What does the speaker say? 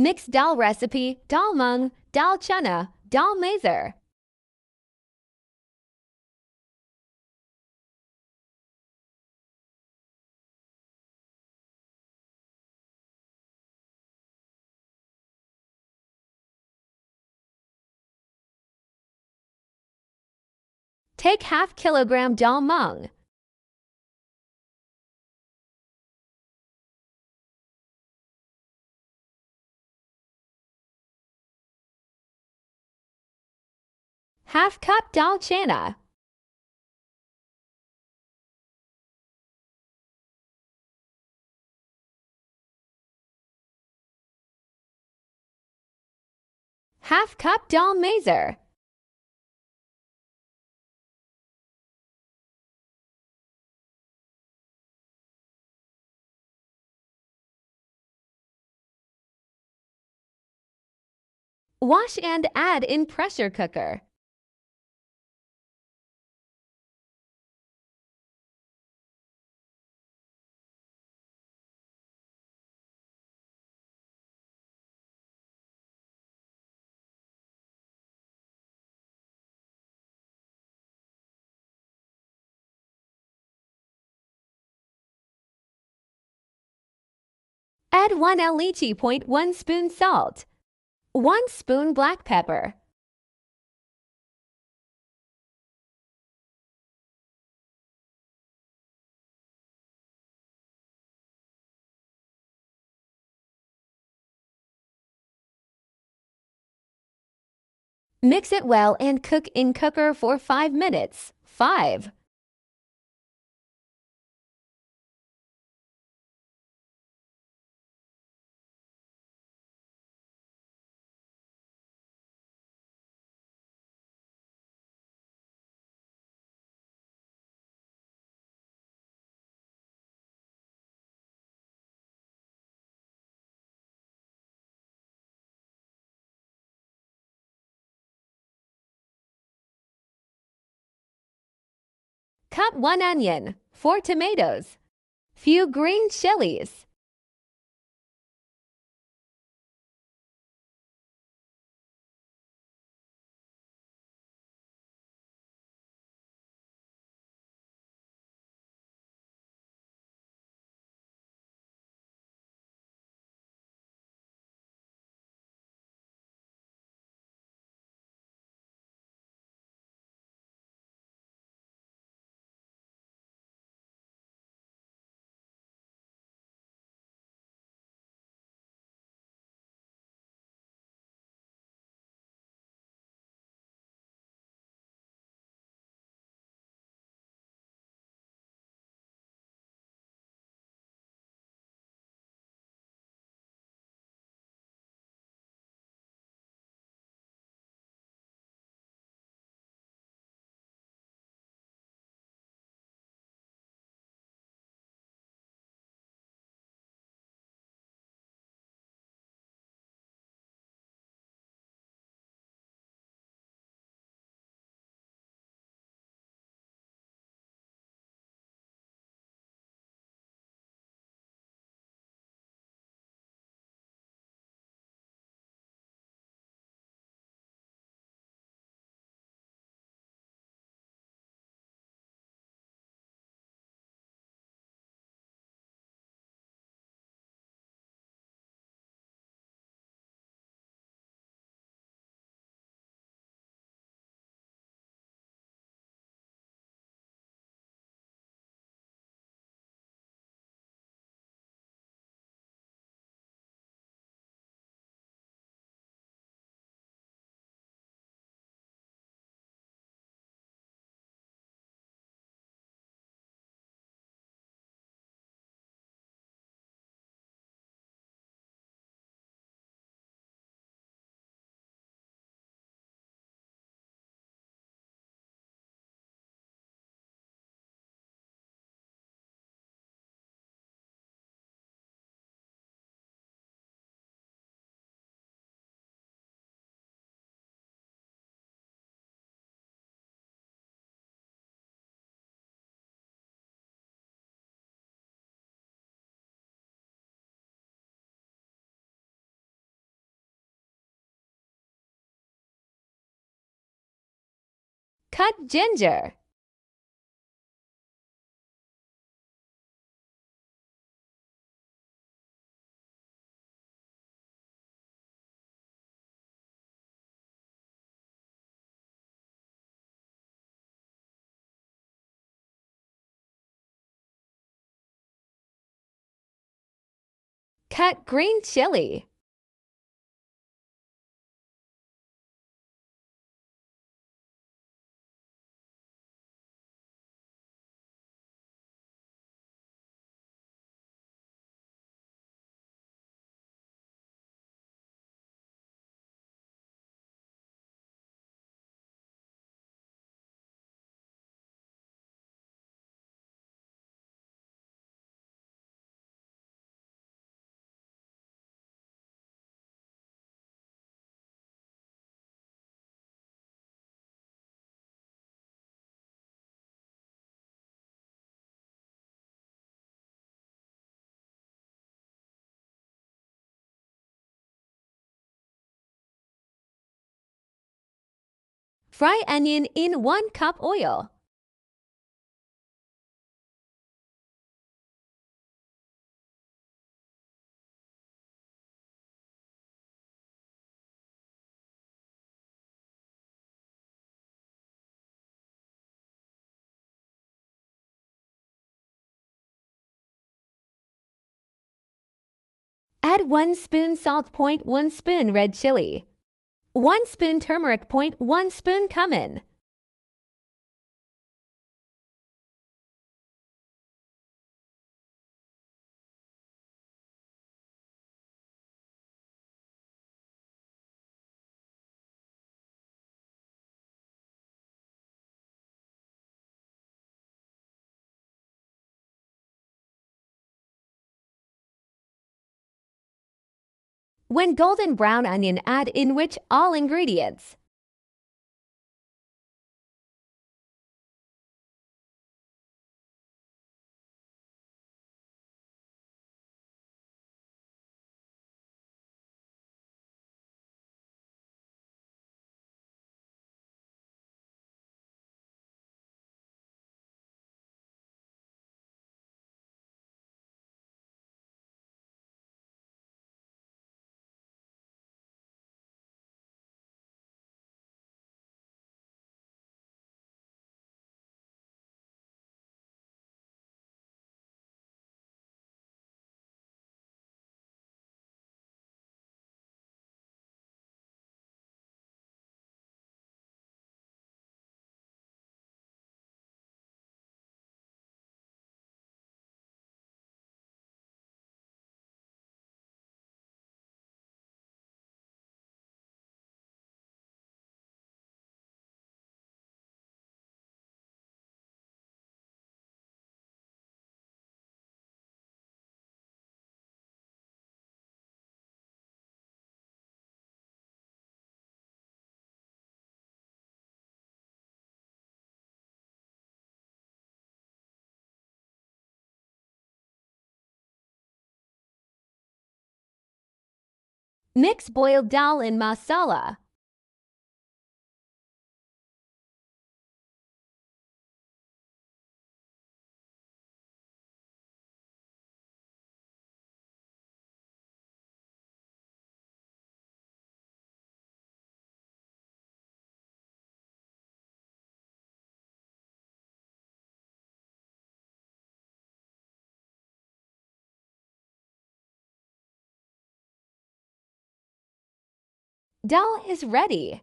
Mixed dal recipe, dal mung, dal chana, dal mazer. Take half kilogram dal mung. Half cup dal chana. Half cup dal mazer. Wash and add in pressure cooker. Add 1 lychee point 1 spoon salt, 1 spoon black pepper. Mix it well and cook in cooker for 5 minutes. 5. Cut 1 onion, 4 tomatoes, few green chilies. Cut ginger. Cut green chili. Fry onion in 1 cup oil. Add 1 spoon salt. 1 spoon red chili. 1 spoon turmeric. 1 spoon cumin. When golden brown onion, add in which all ingredients. Mix boiled dal in masala. Dal is ready.